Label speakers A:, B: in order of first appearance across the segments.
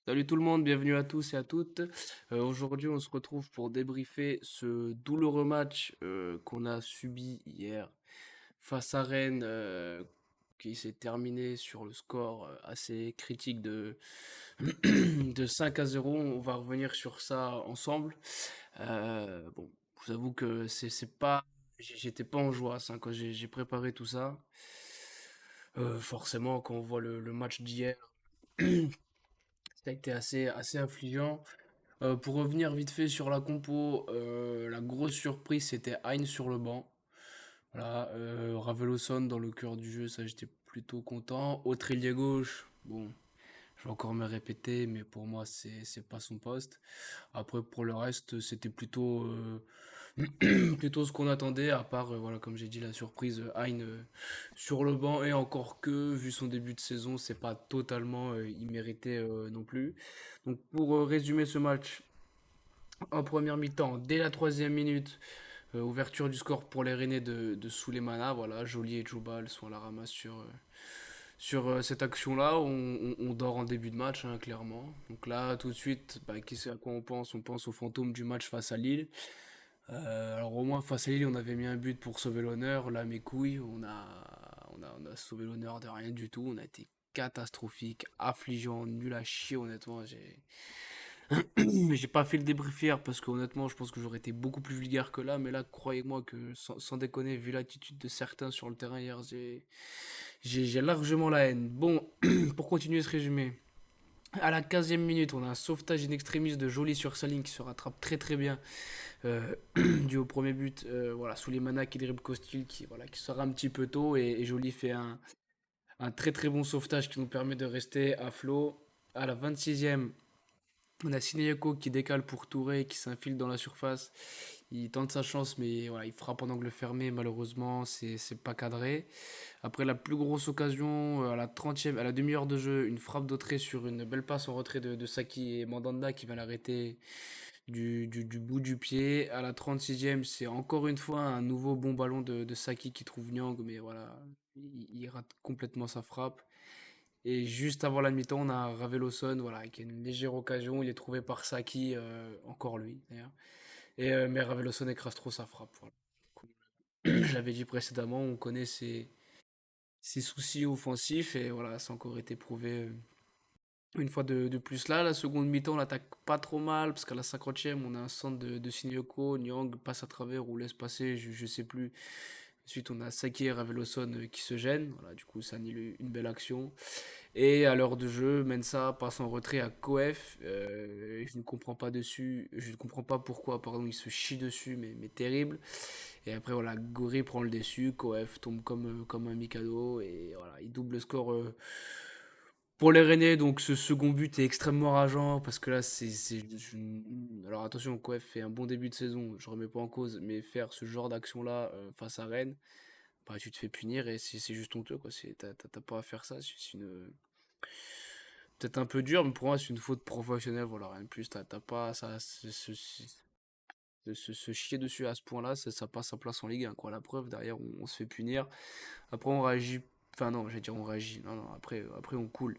A: Salut tout le monde, bienvenue à tous et à toutes. Aujourd'hui, on se retrouve pour débriefer ce douloureux match qu'on a subi hier face à Rennes, qui s'est terminé sur le score assez critique de, de 5-0. On va revenir sur ça ensemble. Bon, je vous avoue que c'est pas, j'étais pas en joie ça, quand j'ai préparé tout ça. Forcément, quand on voit le match d'hier, ça a été assez affligeant. Pour revenir vite fait sur la compo, la grosse surprise c'était Hein sur le banc. Voilà, Raveloson dans le cœur du jeu, ça j'étais plutôt content. Autre ailier gauche, bon, je vais encore me répéter, mais pour moi c'est pas son poste. Après pour le reste, c'était plutôt plutôt ce qu'on attendait, à part voilà comme j'ai dit la surprise Hein sur le banc et encore que vu son début de saison, c'est pas totalement immérité non plus. Donc pour résumer ce match, en première mi-temps, dès la troisième minute, ouverture du score pour les Rennais de Souleymana. Voilà, Joly et Djoubal sont à la ramasse sur cette action-là. On dort en début de match, hein, clairement. Donc là, tout de suite, bah, qu'est-ce à quoi on pense? On pense au fantôme du match face à Lille. Alors au moins face à Lille, on avait mis un but pour sauver l'honneur. Là, mes couilles, on a sauvé l'honneur de rien du tout. On a été catastrophique, affligeant, nul à chier, honnêtement. J'ai pas fait le débrief hier parce que honnêtement, je pense que j'aurais été beaucoup plus vulgaire que là. Mais là, croyez-moi que sans déconner, vu l'attitude de certains sur le terrain hier, j'ai largement la haine. Bon, pour continuer ce résumé, à la 15e minute, on a un sauvetage in extremis de Joly sur sa ligne qui se rattrape très très bien dû au premier but. Voilà, Souleymana qui dribble Costil qui sort un petit peu tôt et Joly fait un très très bon sauvetage qui nous permet de rester à flot. À la 26e, on a Sineyoko qui décale pour Touré, qui s'infile dans la surface. Il tente sa chance, mais voilà, il frappe en angle fermé. Malheureusement, c'est pas cadré. Après la plus grosse occasion, à la 30e, à la demi-heure de jeu, une frappe d'entrée sur une belle passe en retrait de Saki et Mandanda qui va l'arrêter du bout du pied. À la 36e, c'est encore une fois un nouveau bon ballon de Saki qui trouve Nyang, mais voilà, il rate complètement sa frappe. Et juste avant la mi-temps, on a Raveloson, voilà, qui a une légère occasion. Il est trouvé par Saki, encore lui d'ailleurs. Mais Raveloson écrase trop sa frappe. Voilà. Je l'avais dit précédemment, on connaît ses soucis offensifs et voilà, ça a encore été prouvé une fois de plus là. La seconde mi-temps, on attaque pas trop mal parce qu'à la 50e, on a un centre de Shinjoko, Nyang passe à travers ou laisse passer, je sais plus. Ensuite, on a Saki et Raveloson qui se gênent. Voilà, du coup, ça annule une belle action. Et à l'heure de jeu, Mensa passe en retrait à Koef. Je ne comprends pas dessus. Je ne comprends pas pourquoi, pardon, il se chie dessus, mais terrible. Et après, voilà, Gori prend le dessus. Koef tombe comme un Mikado. Et voilà, il double le score pour les Rennais. Donc ce second but est extrêmement rageant parce que là, alors attention, Koef fait un bon début de saison. Je remets pas en cause. Mais faire ce genre d'action-là face à Rennes, bah, tu te fais punir et c'est juste honteux, quoi. T'as pas à faire ça. C'est une peut-être un peu dur, mais pour moi, c'est une faute professionnelle, voilà, rien de plus. T'as pas ça, se chier dessus à ce point-là, ça passe sa place en Ligue 1, quoi. La preuve, derrière, on se fait punir. Après, on réagit. Enfin, non, j'allais dire on réagit. Non, non, après on coule.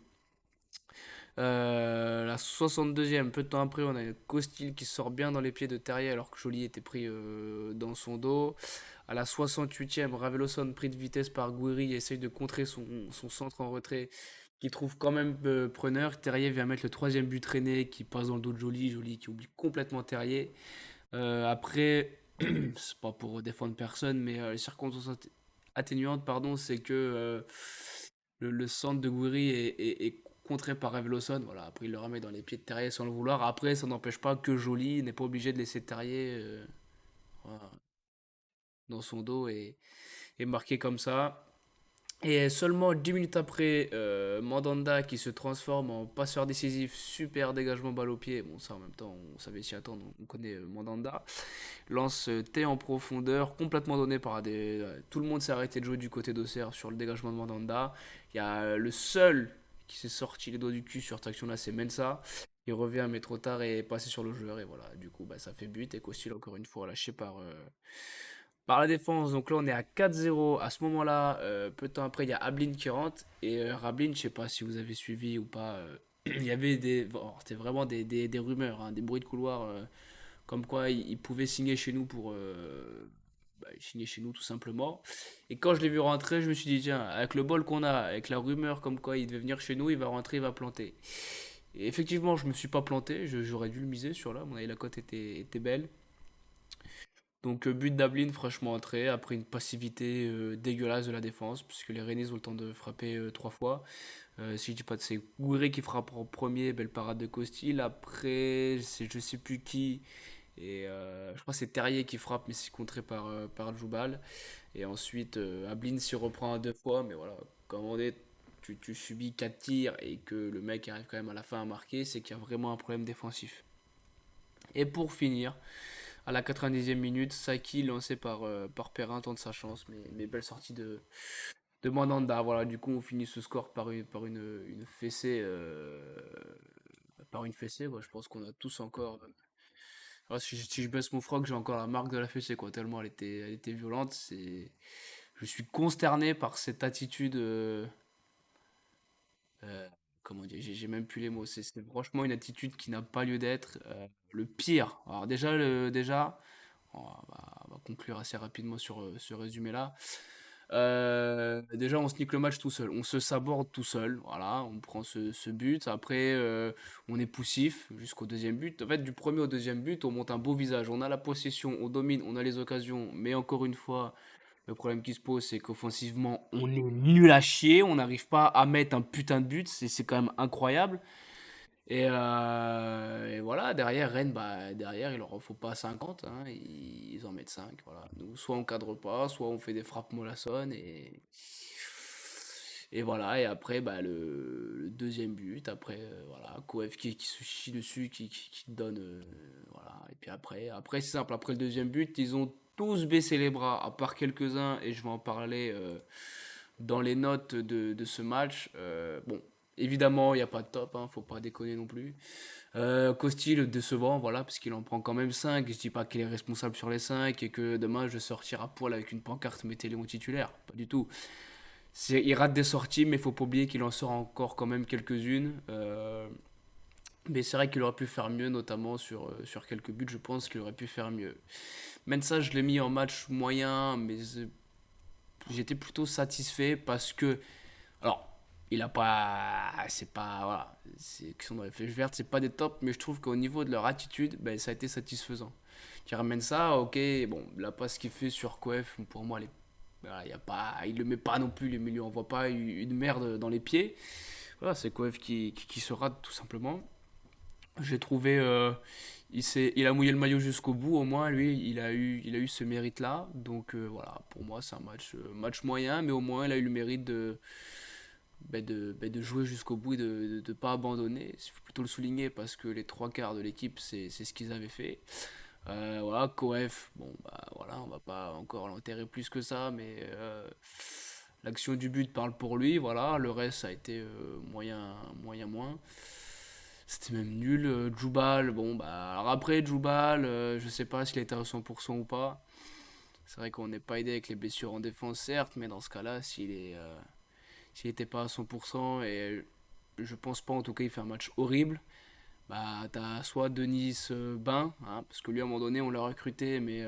A: La 62e, peu de temps après, on a Costil qui sort bien dans les pieds de Terrier alors que Joly était pris dans son dos. À la 68e, Raveloson pris de vitesse par Gouiri essaye de contrer son centre en retrait qui trouve quand même preneur. Terrier vient mettre le troisième but traîné qui passe dans le dos de Joly. Joly qui oublie complètement Terrier. Après, c'est pas pour défendre personne, mais les circonstances atténuantes, pardon, c'est que le centre de Gouiri est contré par Evelosson. Voilà, après il le remet dans les pieds de Terrier sans le vouloir. Après, ça n'empêche pas que Joly n'est pas obligé de laisser Terrier voilà, dans son dos et marquer comme ça. Et seulement 10 minutes après, Mandanda qui se transforme en passeur décisif, super dégagement balle au pied. Bon, ça en même temps, on savait s'y attendre, on connaît Mandanda. Lance T en profondeur, complètement donné par des. Tout le monde s'est arrêté de jouer du côté d'Auxerre sur le dégagement de Mandanda. Il y a le seul qui s'est sorti les doigts du cul sur cette action-là, c'est Mensa. Il revient, mais trop tard et est passé sur le joueur. Et voilà, du coup, bah, ça fait but. Et Costil, encore une fois, lâché par la défense. Donc là, on est à 4-0. À ce moment-là, peu de temps après, il y a Ablin qui rentre. Et Rablin, je sais pas si vous avez suivi ou pas. Il y avait bon, c'était vraiment des rumeurs, hein, des bruits de couloir, comme quoi il pouvait signer chez nous pour signer chez nous tout simplement. Et quand je l'ai vu rentrer, je me suis dit, tiens, avec le bol qu'on a, avec la rumeur comme quoi il devait venir chez nous, il va rentrer, il va planter. Et effectivement, je me suis pas planté, j'aurais dû le miser sur là, mon avis, la cote était belle. Donc but d'Ablin fraîchement entré, après une passivité dégueulasse de la défense, puisque les Rennais ont le temps de frapper trois fois. Si je dis pas de c'est Gouiré qui frappe en premier, belle parade de Costil. Après, c'est je sais plus qui. Et je crois que c'est Terrier qui frappe, mais c'est contré par Djoubal. Et ensuite, Ablin s'y reprend à deux fois, mais voilà, comme on est, tu subis 4 tirs et que le mec arrive quand même à la fin à marquer, c'est qu'il y a vraiment un problème défensif. Et pour finir, à la 90e minute, Saki lancé par Perrin tente sa chance, mais belle sortie de Mandanda. Voilà, du coup, on finit ce score par une fessée. Par une fessée, quoi. Je pense qu'on a tous encore. Si je baisse mon froc, j'ai encore la marque de la fessée, quoi. Tellement elle était violente. Je suis consterné par cette attitude. Euh, Comment dire, j'ai même plus les mots. C'est franchement une attitude qui n'a pas lieu d'être. Le pire. Alors déjà, on va conclure assez rapidement sur ce résumé-là. Déjà, on se nique le match tout seul. On se saborde tout seul. Voilà, on prend ce but. Après, on est poussif jusqu'au deuxième but. En fait, du premier au deuxième but, on monte un beau visage. On a la possession, on domine, on a les occasions. Mais encore une fois, le problème qui se pose, c'est qu'offensivement, on est nul à chier. On n'arrive pas à mettre un putain de but. C'est quand même incroyable. Et voilà, derrière Rennes, derrière, il leur en faut pas 50, hein, ils en mettent 5. Voilà. Nous, soit on cadre pas, soit on fait des frappes mollassonnes. Et voilà, et après, le deuxième but, après, voilà, Koef qui se chie dessus, qui donne. Voilà, et puis après c'est simple, après le deuxième but, ils ont tous baissé les bras, à part quelques-uns, et je vais en parler dans les notes de ce match. Bon, évidemment, il n'y a pas de top, hein, faut pas déconner non plus. Costil, décevant, voilà, parce qu'il en prend quand même 5. Je dis pas qu'il est responsable sur les 5 et que demain je sortir à poil avec une pancarte, mettez-les mon titulaire. Pas du tout. Il rate des sorties, mais il faut pas oublier qu'il en sort encore quand même quelques-unes. Mais c'est vrai qu'il aurait pu faire mieux, notamment sur quelques buts, je pense qu'il aurait pu faire mieux. Mensa, je l'ai mis en match moyen, mais j'étais plutôt satisfait parce que alors, il a pas. C'est pas. Voilà. C'est question de réfléchir verte, c'est pas des tops, mais je trouve qu'au niveau de leur attitude, ben, ça a été satisfaisant. Tu ramènes ça, ok, bon, la passe qu'il fait sur Coef, pour moi, voilà, y a pas, il le met pas non plus, il lui envoie pas une merde dans les pieds. Voilà, c'est Coef qui se rate tout simplement. J'ai trouvé. Il a mouillé le maillot jusqu'au bout, au moins, lui, il a eu ce mérite-là. Donc voilà, pour moi, c'est un match moyen, mais au moins, il a eu le mérite de jouer jusqu'au bout et de ne pas abandonner. Il faut plutôt le souligner parce que les trois quarts de l'équipe, c'est ce qu'ils avaient fait. Voilà, Koef, bon, voilà, on va pas encore l'enterrer plus que ça, mais l'action du but parle pour lui, voilà, le reste ça a été moyen, moyen, moins. C'était même nul. Djoubal, bon, alors après, Djoubal, je sais pas s'il était à 100% ou pas. C'est vrai qu'on n'est pas aidé avec les blessures en défense, certes, mais dans ce cas-là, s'il n'était pas à 100%, et je pense pas, en tout cas, il fait un match horrible. T'as soit Denis Bain, hein, parce que lui, à un moment donné, on l'a recruté, mais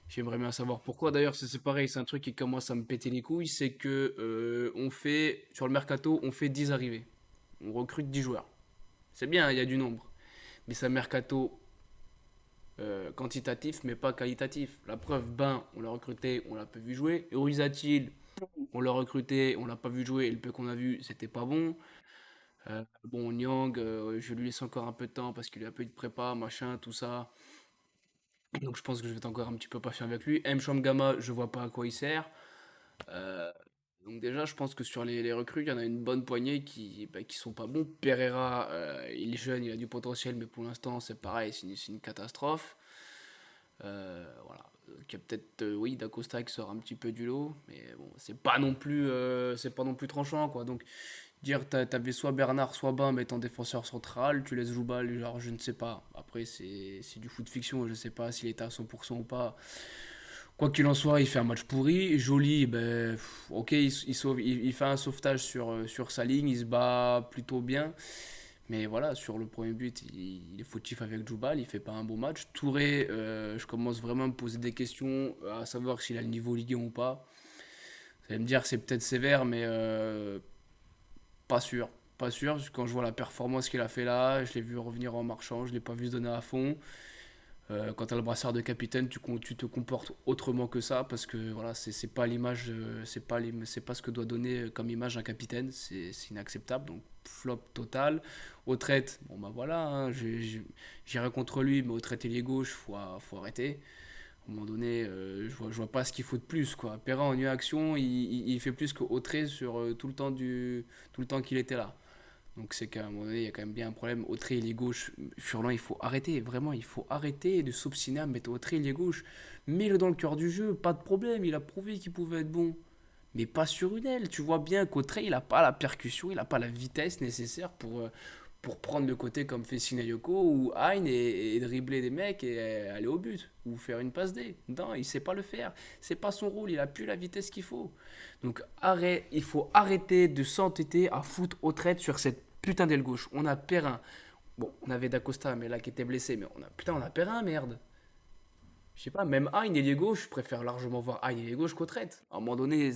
A: j'aimerais bien savoir pourquoi. D'ailleurs, c'est pareil, c'est un truc qui commence à me péter les couilles, c'est que sur le mercato, on fait 10 arrivées. On recrute 10 joueurs. C'est bien, il y a du nombre. Mais c'est un mercato quantitatif, mais pas qualitatif. La preuve, Bain, on l'a recruté, on l'a pas vu jouer. Eurisatil, on l'a recruté, on l'a pas vu jouer, et le peu qu'on a vu, c'était pas bon. Bon, Nyang, je lui laisse encore un peu de temps parce qu'il a un peu de prépa, machin, tout ça. Donc je pense que je vais être encore un petit peu patient avec lui. M. Gamma, je vois pas à quoi il sert. Euh, donc déjà, je pense que sur les recrues, il y en a une bonne poignée qui sont pas bons. Pereira, il est jeune, il a du potentiel, mais pour l'instant, c'est pareil, c'est une catastrophe. Voilà. Il y a peut-être, oui, Dacosta qui sort un petit peu du lot, mais bon, c'est pas non plus tranchant, quoi. Donc dire t'avais soit Bernard, soit Bam étant défenseur central, tu laisses Joubal, genre je ne sais pas. Après c'est du foot fiction, je ne sais pas s'il était à 100% ou pas. Quoi qu'il en soit, il fait un match pourri. Joly, ben, ok, il fait un sauvetage sur sa ligne, il se bat plutôt bien. Mais voilà, sur le premier but, il est fautif avec Djoubal, il fait pas un bon match. Touré, je commence vraiment à me poser des questions, à savoir s'il a le niveau Ligue 1 ou pas. Vous allez me dire que c'est peut-être sévère, mais pas sûr. Pas sûr, parce que quand je vois la performance qu'il a fait là, je l'ai vu revenir en marchant, je l'ai pas vu se donner à fond. Quand tu as le brassard de capitaine, tu te comportes autrement que ça parce que voilà, c'est pas l'image, c'est pas ce que doit donner comme image un capitaine, c'est inacceptable. Donc flop total. Au traite, bon bah voilà, hein, j'ai rien contre lui, mais au traite ailier gauche, faut arrêter. À un moment donné, je vois pas ce qu'il faut de plus quoi. Perrin en une action, il fait plus qu'au trait sur tout le temps qu'il était là. Donc c'est qu'à un moment donné, il y a quand même bien un problème. Autré, il est gauche. Furlan, il faut arrêter. Vraiment, il faut arrêter de s'obstiner à mettre Autré, il est gauche. Mets-le dans le cœur du jeu, pas de problème. Il a prouvé qu'il pouvait être bon. Mais pas sur une aile. Tu vois bien qu'Autré, il n'a pas la percussion, il n'a pas la vitesse nécessaire pour prendre le côté comme fait Sinayoko ou Hein et dribbler des mecs et aller au but. Ou faire une passe D. Non, il sait pas le faire. C'est pas son rôle, il a plus la vitesse qu'il faut. Donc il faut arrêter de s'entêter à foutre au trait sur cette putain d'aile gauche. On a Perrin. Bon, on avait Dacosta, mais là qui était blessé. Mais on a Perrin, merde. Je sais pas, même Hein, ailier gauche, je préfère largement voir Hein, ailier gauche qu'au traite. À un moment donné,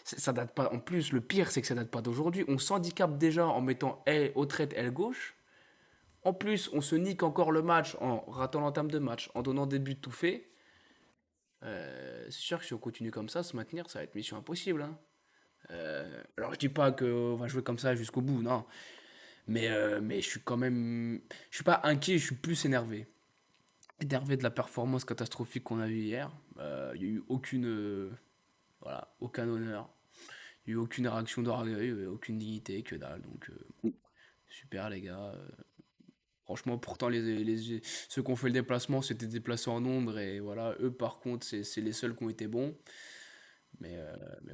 A: ça date pas. En plus, le pire, c'est que ça date pas d'aujourd'hui. On s'handicape déjà en mettant au traite aile gauche. En plus, on se nique encore le match en ratant l'entame de match, en donnant des buts tout faits. C'est sûr que si on continue comme ça, se maintenir, ça va être mission impossible, hein. Alors je dis pas qu'on va jouer comme ça jusqu'au bout, non. Mais je suis quand même. Je suis pas inquiet, je suis plus énervé. Énervé de la performance catastrophique qu'on a eue hier. Il n'y a eu voilà, aucun honneur. Il n'y a eu aucune réaction d'orgueil, aucune dignité, que dalle. Donc super les gars. Franchement, pourtant, ceux qui ont fait le déplacement s'étaient déplacés en nombre. Et voilà, eux par contre, c'est les seuls qui ont été bons. Mais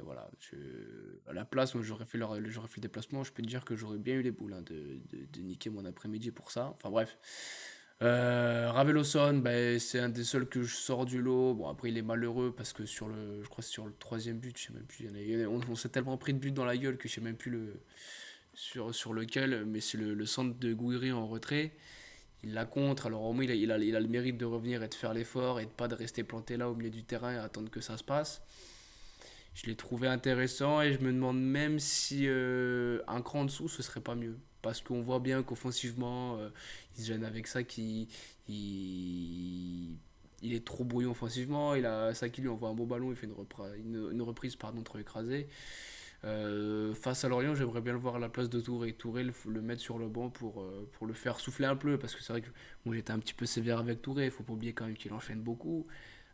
A: voilà, à la place, moi j'aurais fait le déplacement, je peux te dire que j'aurais bien eu les boules hein, de niquer mon après-midi pour ça. Enfin bref. Raveloson, ben, c'est un des seuls que je sors du lot. Bon, après, il est malheureux parce que je crois que c'est sur le troisième but, je sais même plus. On s'est tellement pris de but dans la gueule que je sais même plus sur lequel, mais c'est le centre de Gouiri en retrait. Il la contre, alors au moins il a le mérite de revenir et de faire l'effort et de pas de rester planté là au milieu du terrain et attendre que ça se passe. Je l'ai trouvé intéressant et je me demande même si un cran en dessous ce serait pas mieux. Parce qu'on voit bien qu'offensivement, il se gêne avec ça, il est trop brouillon offensivement. Saki lui envoie un beau ballon, il fait une reprise pardon, trop écrasée. Face à Lorient, j'aimerais bien le voir à la place de Touré. Touré, le mettre sur le banc pour le faire souffler un peu. Parce que c'est vrai que moi j'étais un petit peu sévère avec Touré. Il faut pas oublier quand même qu'il enchaîne beaucoup.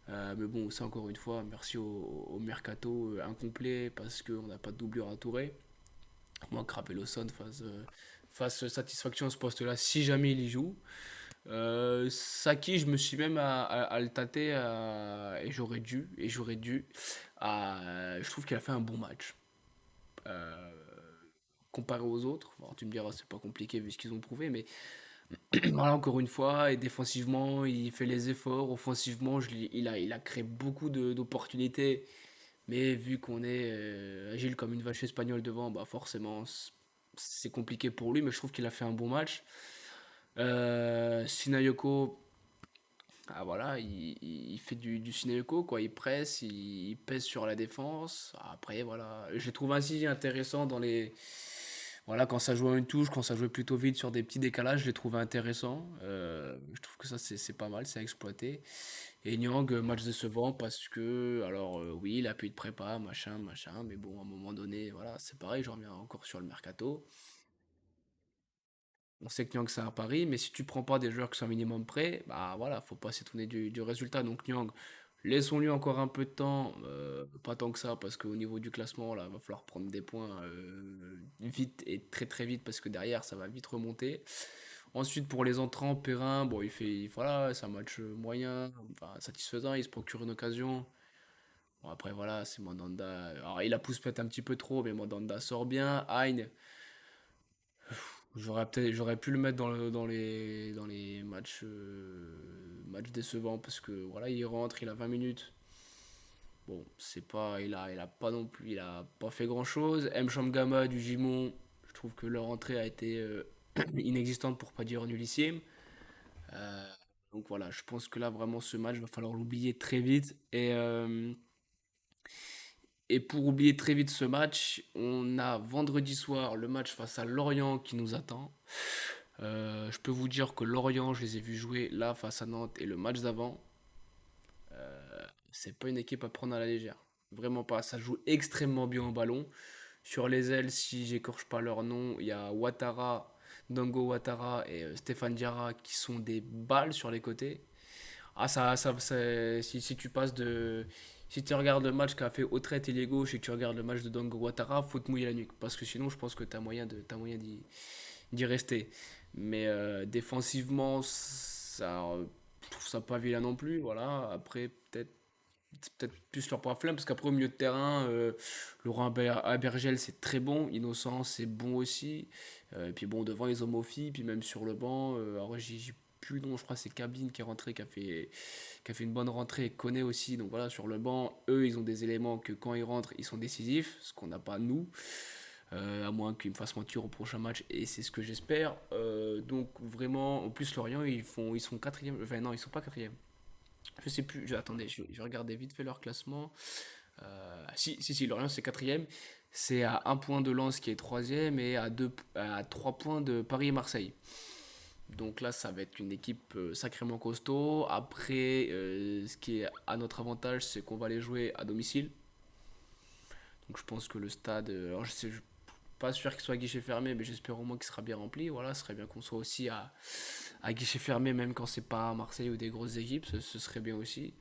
A: Mais bon, ça encore une fois, merci au mercato incomplet parce qu'on n'a pas de doublure à Touré. Moi, Crabelosson fasse satisfaction à ce poste-là si jamais il y joue. Saki, je me suis même à le tâter et j'aurais dû. Je trouve qu'il a fait un bon match. Euh, Comparé aux autres, bon, tu me diras c'est pas compliqué vu ce qu'ils ont prouvé, mais voilà, encore une fois, et défensivement, il fait les efforts. Offensivement, il a créé beaucoup d'opportunités. Mais vu qu'on est agile comme une vache espagnole devant, bah forcément, c'est compliqué pour lui. Mais je trouve qu'il a fait un bon match. Sinayoko, ah voilà, il fait du Sinayoko, quoi. Il presse, il pèse sur la défense. Après, voilà. Je l'ai trouvé ainsi intéressant voilà, quand ça jouait à une touche, quand ça jouait plutôt vite sur des petits décalages, je l'ai trouvé intéressant. Je trouve que ça, c'est pas mal, c'est à exploiter. Et Nyang, match décevant parce que, alors oui, il a pu de prépa, machin, machin, mais bon, à un moment donné, voilà, c'est pareil, je reviens encore sur le mercato. On sait que Nyang, c'est un pari, mais si tu prends pas des joueurs qui sont un minimum prêts, bah voilà, faut pas s'étonner du résultat. Donc Nyang, laissons-lui encore un peu de temps, pas tant que ça, parce qu'au niveau du classement, là, il va falloir prendre des points vite et très très vite, parce que derrière, ça va vite remonter. Ensuite, pour les entrants, Perrin, bon, voilà, c'est un match moyen, enfin, satisfaisant, il se procure une occasion. Bon, après, voilà, c'est Mandanda. Alors, il la pousse peut-être un petit peu trop, mais Mandanda sort bien. Hein, j'aurais pu le mettre dans les matchs décevants, parce que, voilà, il rentre, il a 20 minutes. Bon, c'est pas, il a pas non plus, il a pas fait grand-chose. M. Gama du Gimon, je trouve que leur entrée a été inexistante pour pas dire nullissime. Euh, donc voilà, je pense que là vraiment ce match va falloir l'oublier très vite. Et pour oublier très vite ce match, on a vendredi soir le match face à Lorient qui nous attend. Je peux vous dire que Lorient, je les ai vus jouer là face à Nantes et le match d'avant. C'est pas une équipe à prendre à la légère. Vraiment pas. Ça joue extrêmement bien au ballon. Sur les ailes, si j'écorche pas leur nom, il y a Ouattara, Dango Ouattara et Stéphane Diarra qui sont des balles sur les côtés. Ah, si tu passes de. Si tu regardes le match qu'a fait Autrette et les gauche et que tu regardes le match de Dango Ouattara, faut te mouiller la nuque. Parce que sinon, je pense que t'as moyen d'y rester. Mais défensivement, je trouve ça pas vilain non plus. Voilà. Après, c'est peut-être plus leur point faible parce qu'après au milieu de terrain, Laurent Abergel c'est très bon, Innocent c'est bon aussi. Et puis bon devant ils ont Mofi, puis même sur le banc, alors j'ai plus le nom, je crois que c'est Cabine qui est rentré, qui a fait une bonne rentrée et connaît aussi. Donc voilà sur le banc, eux ils ont des éléments que quand ils rentrent ils sont décisifs, ce qu'on n'a pas nous. À moins qu'ils me fassent mentir au prochain match et c'est ce que j'espère. Donc vraiment, en plus Lorient ils sont quatrième, enfin non ils sont pas quatrième. Je sais plus, attendez, je vais regarder vite fait leur classement. Si, Lorient c'est quatrième. C'est à un point de Lens qui est troisième et à 3 points de Paris et Marseille. Donc là, ça va être une équipe sacrément costaud. Après, ce qui est à notre avantage, c'est qu'on va les jouer à domicile. Donc je pense que le stade, alors je suis pas sûr qu'il soit à guichet fermé, mais j'espère au moins qu'il sera bien rempli. Voilà, ce serait bien qu'on soit aussi à guichet fermé, même quand c'est pas Marseille ou des grosses équipes, ce serait bien aussi.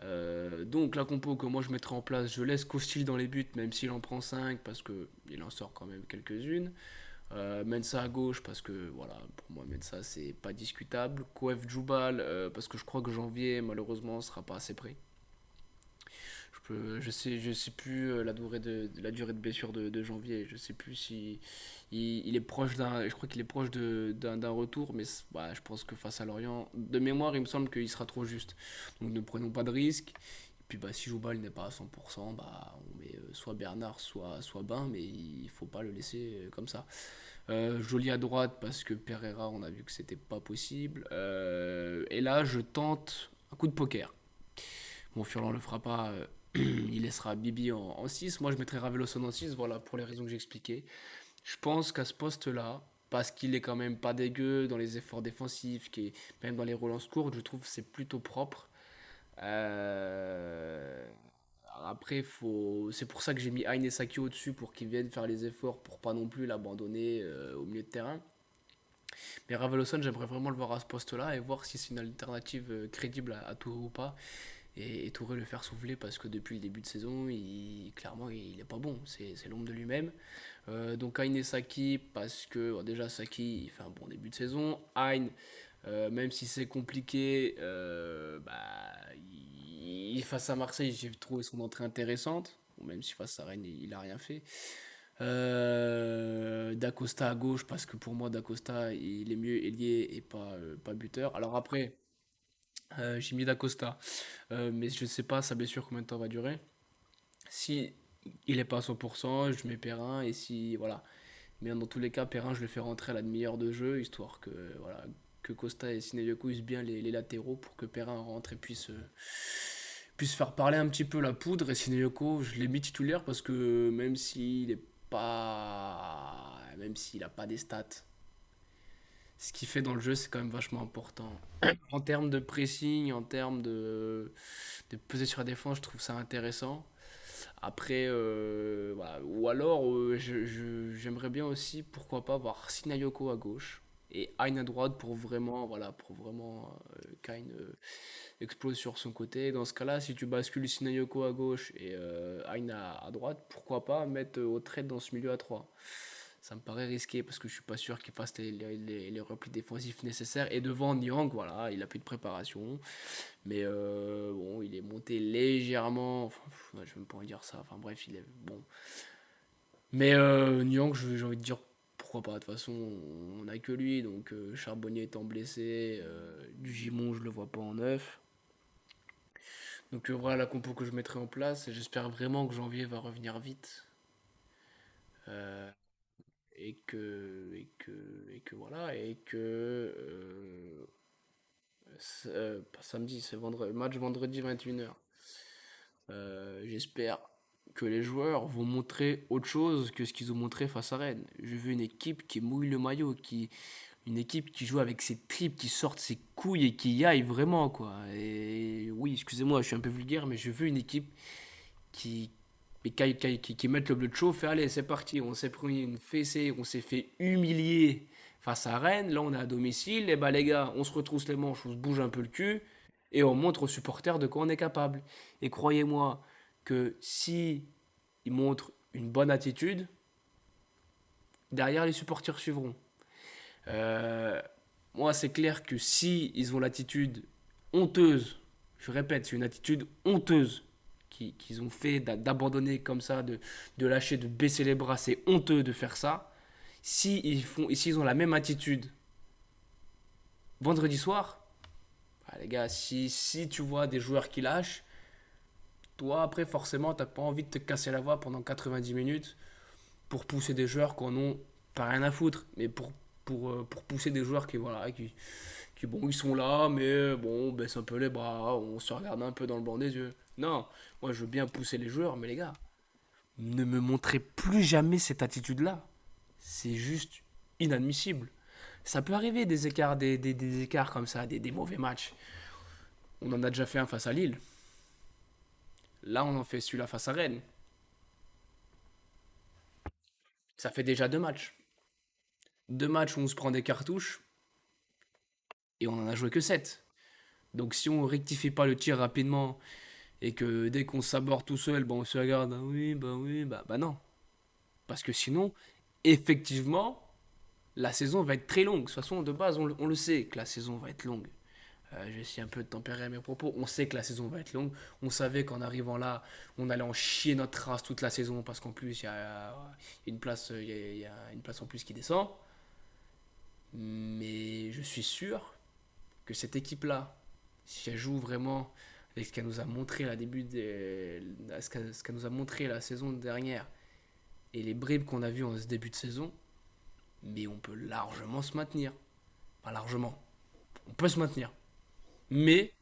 A: Donc la compo que moi je mettrai en place, je laisse Costil dans les buts, même s'il en prend 5 parce qu'il en sort quand même quelques-unes. Mensa à gauche, parce que voilà, pour moi Mensa c'est pas discutable. Koef Djoubal, parce que je crois que janvier malheureusement sera pas assez près. Je sais plus la durée de blessure de janvier. Je sais plus si il est proche je crois qu'il est proche d'un retour, mais bah, je pense que face à Lorient, de mémoire, il me semble qu'il sera trop juste. Donc ne prenons pas de risques. Et puis bah, si Joubal n'est pas à 100%, bah, on met soit Bernard, soit Bain, mais il faut pas le laisser comme ça. Joly à droite parce que Pereira, on a vu que c'était pas possible. Et là, je tente un coup de poker. Bon, Furlan le fera pas, il laissera Bibi en 6. Moi, je mettrai Raveloson en 6, voilà, pour les raisons que j'ai expliquées. Je pense qu'à ce poste-là, parce qu'il est quand même pas dégueu dans les efforts défensifs, qui est, même dans les relances courtes, je trouve que c'est plutôt propre. Euh, Après, c'est pour ça que j'ai mis Aine et Saki au-dessus pour qu'ils viennent faire les efforts pour pas non plus l'abandonner au milieu de terrain. Mais Raveloson, j'aimerais vraiment le voir à ce poste-là et voir si c'est une alternative crédible à Touré ou pas. Et Touré le faire souffler parce que depuis le début de saison, clairement, il est pas bon. C'est l'ombre de lui-même. Donc Aine et Saki, parce que bon, déjà Saki, il fait un bon début de saison. Aine, même si c'est compliqué, bah, face à Marseille, j'ai trouvé son entrée intéressante. Bon, même si face à Rennes, il a rien fait. D'Acosta à gauche, parce que pour moi, D'Acosta, il est mieux ailier et pas buteur. Alors après, j'ai mis D'Acosta, mais je ne sais pas sa blessure combien de temps va durer. Si il est pas à 100%, je mets Perrin, et si, voilà. Mais dans tous les cas, Perrin, je le fais rentrer à la demi-heure de jeu, histoire que, voilà, que Costa et Sinayoko usent bien les latéraux pour que Perrin rentre et puisse faire parler un petit peu la poudre. Et Sinayoko, je l'ai mis titulaire parce que même s'il a pas des stats, ce qu'il fait dans le jeu, c'est quand même vachement important. En termes de pressing, en termes de peser sur la défense, je trouve ça intéressant. Après, voilà. Ou alors, j'aimerais bien aussi, pourquoi pas, voir Sinayoko à gauche et Ain à droite pour vraiment, voilà, qu'Ain explose sur son côté. Dans ce cas-là, si tu bascules Sinayoko à gauche et Ain à droite, pourquoi pas mettre au trade dans ce milieu à 3. Ça me paraît risqué parce que je suis pas sûr qu'il fasse les replis défensifs nécessaires. Et devant Niang, voilà, il a plus de préparation. Mais bon, il est monté légèrement. Enfin, ouais, je ne vais même pas dire ça. Enfin bref, il est bon. Mais Niang, j'ai envie de dire pourquoi pas. De toute façon, on n'a que lui. Donc Charbonnier étant blessé, du Gimon, je le vois pas en neuf. Donc voilà la compo que je mettrai en place et j'espère vraiment que janvier va revenir vite. Euh, et que voilà, et que pas samedi, c'est vendredi, match vendredi 21h. J'espère que les joueurs vont montrer autre chose que ce qu'ils ont montré face à Rennes. J'ai vu une équipe qui mouille le maillot, une équipe qui joue avec ses tripes, qui sortent ses couilles et qui y aille vraiment, quoi. Et oui, excusez-moi, je suis un peu vulgaire, mais j'ai vu une équipe qui, qui mettent le bleu de chauffe et allez, c'est parti. On s'est pris une fessée, on s'est fait humilier face à Rennes. Là, on est à domicile. Et bah, les gars, on se retrousse les manches, on se bouge un peu le cul et on montre aux supporters de quoi on est capable. Et croyez-moi que si ils montrent une bonne attitude, derrière les supporters suivront. Euh, Moi, c'est clair que si ils ont l'attitude honteuse, je répète, c'est une attitude honteuse qu'ils ont fait d'abandonner comme ça, de lâcher, de baisser les bras, c'est honteux de faire ça. S'ils ont la même attitude vendredi soir, ah, les gars, si tu vois des joueurs qui lâchent, toi après forcément t'as pas envie de te casser la voix pendant 90 minutes pour pousser des joueurs qui en ont pas rien à foutre, mais pour pousser des joueurs qui voilà bon, ils sont là, mais bon, on baisse un peu les bras, on se regarde un peu dans le blanc des yeux. Non, moi je veux bien pousser les joueurs, mais les gars, ne me montrez plus jamais cette attitude-là. C'est juste inadmissible. Ça peut arriver des écarts, des écarts comme ça, des mauvais matchs. On en a déjà fait un face à Lille. Là, on en fait celui-là face à Rennes. Ça fait déjà deux matchs. Deux matchs où on se prend des cartouches et on en a joué que sept. Donc si on rectifie pas le tir rapidement et que dès qu'on s'aborde tout seul, bon, on se regarde, ah oui, bah non. Parce que sinon, effectivement, la saison va être très longue. De toute façon, de base, on le sait que la saison va être longue. Je vais essayer un peu de tempérer mes propos. On sait que la saison va être longue. On savait qu'en arrivant là, on allait en chier notre race toute la saison parce qu'en plus, il y a une place, il y a une place en plus qui descend. Mais je suis sûr que cette équipe-là, si elle joue vraiment avec ce qu'elle nous a montré à début ce qu'elle nous a montré la saison dernière et les bribes qu'on a vues en ce début de saison, mais on peut largement se maintenir. Pas largement. On peut se maintenir. Mais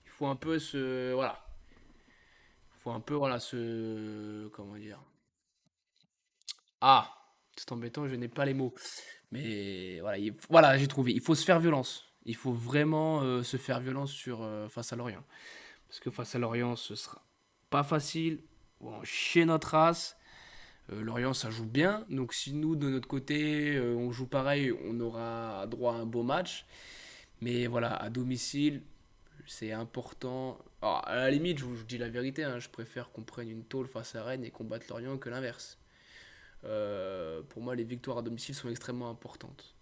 A: il faut un peu se. Voilà. Il faut un peu, voilà, se. Comment dire. Ah, c'est embêtant, je n'ai pas les mots. Mais voilà, voilà, j'ai trouvé. Il faut se faire violence. Il faut vraiment se faire violence face à Lorient. Parce que face à Lorient, ce sera pas facile. Bon, chez notre race, Lorient, ça joue bien. Donc si nous, de notre côté, on joue pareil, on aura droit à un beau match. Mais voilà, à domicile, c'est important. Alors, à la limite, je dis la vérité, hein, je préfère qu'on prenne une tôle face à Rennes et qu'on batte Lorient que l'inverse. Pour moi, les victoires à domicile sont extrêmement importantes.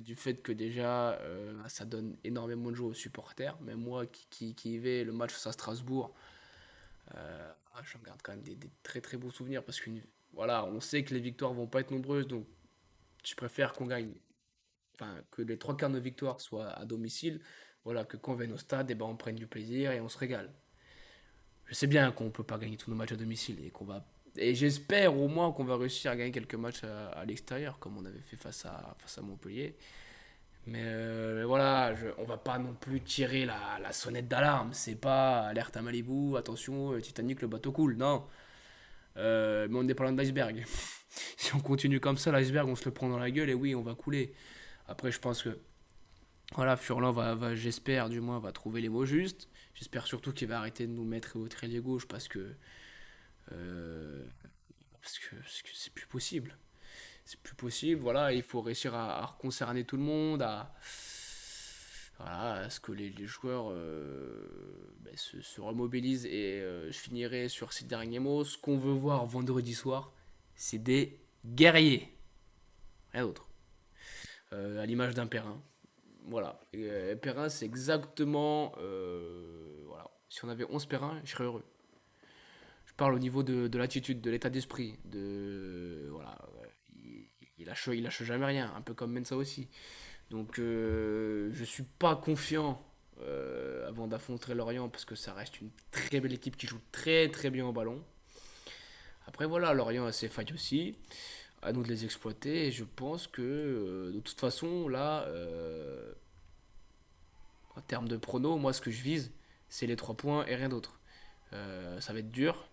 A: Du fait que déjà, ça donne énormément de jeux aux supporters. Même moi qui y vais, le match face à Strasbourg, j'en garde quand même des très très beaux souvenirs parce que voilà, on sait que les victoires vont pas être nombreuses, donc je préfère qu'on gagne, enfin que les trois quarts de nos victoires soient à domicile, voilà, que quand on vienne au stade, et ben on prenne du plaisir et on se régale. Je sais bien qu'on peut pas gagner tous nos matchs à domicile et j'espère au moins qu'on va réussir à gagner quelques matchs à l'extérieur, comme on avait fait face à Montpellier. Mais voilà, on va pas non plus tirer la sonnette d'alarme. C'est pas alerte à Malibu, attention, Titanic, le bateau coule. Non. Mais on n'est pas loin de l'iceberg. Si on continue comme ça, l'iceberg, on se le prend dans la gueule et oui, on va couler. Après, je pense que voilà, Furlan j'espère du moins, va trouver les mots justes. J'espère surtout qu'il va arrêter de nous mettre au trélier gauche euh, parce que c'est plus possible. C'est plus possible. Voilà, il faut réussir à reconcerner tout le monde, voilà, à ce que les joueurs ben, se remobilisent. Et je finirai sur ces derniers mots. Ce qu'on veut voir vendredi soir, c'est des guerriers. Rien d'autre. À l'image d'un Perrin. Voilà. Perrin, c'est exactement. Voilà. Si on avait 11 Perrin, je serais heureux. Je parle au niveau de l'attitude, de l'état d'esprit. Voilà. Il lâche jamais rien. Un peu comme Mensa aussi. Donc, je suis pas confiant avant d'affronter Lorient parce que ça reste une très belle équipe qui joue très très bien au ballon. Après voilà, Lorient a ses failles aussi, à nous de les exploiter et je pense que de toute façon là, en termes de prono, moi ce que je vise c'est les 3 points et rien d'autre. Ça va être dur,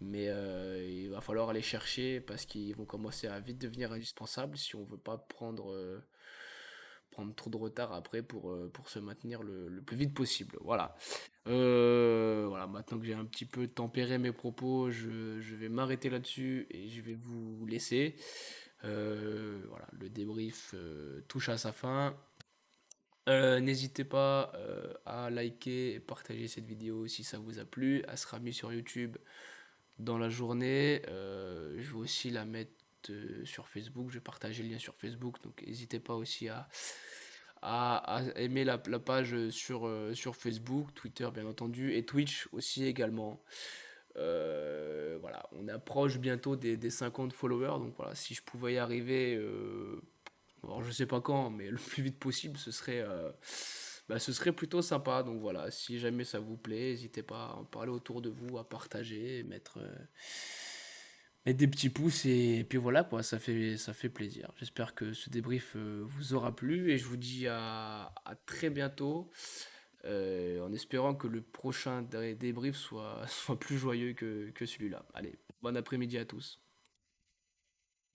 A: mais il va falloir aller chercher parce qu'ils vont commencer à vite devenir indispensables si on veut pas prendre trop de retard après pour se maintenir le plus vite possible. Voilà. Voilà, maintenant que j'ai un petit peu tempéré mes propos, je vais m'arrêter là-dessus et je vais vous laisser. Voilà, le débrief touche à sa fin. N'hésitez pas à liker et partager cette vidéo si ça vous a plu. Elle sera mise sur YouTube dans la journée. Je vais aussi la mettre sur Facebook. Je vais partager le lien sur Facebook. Donc n'hésitez pas aussi à aimer la page sur Facebook, Twitter bien entendu, et Twitch aussi également. Voilà, on approche bientôt des 50 followers. Donc voilà, si je pouvais y arriver, alors je sais pas quand, mais le plus vite possible, ce serait plutôt sympa. Donc voilà, si jamais ça vous plaît, n'hésitez pas à en parler autour de vous, à partager, mettre des petits pouces et puis voilà quoi, ça fait plaisir. J'espère que ce débrief vous aura plu et je vous dis à très bientôt en espérant que le prochain débrief soit plus joyeux que celui-là. Allez, bon après-midi à tous.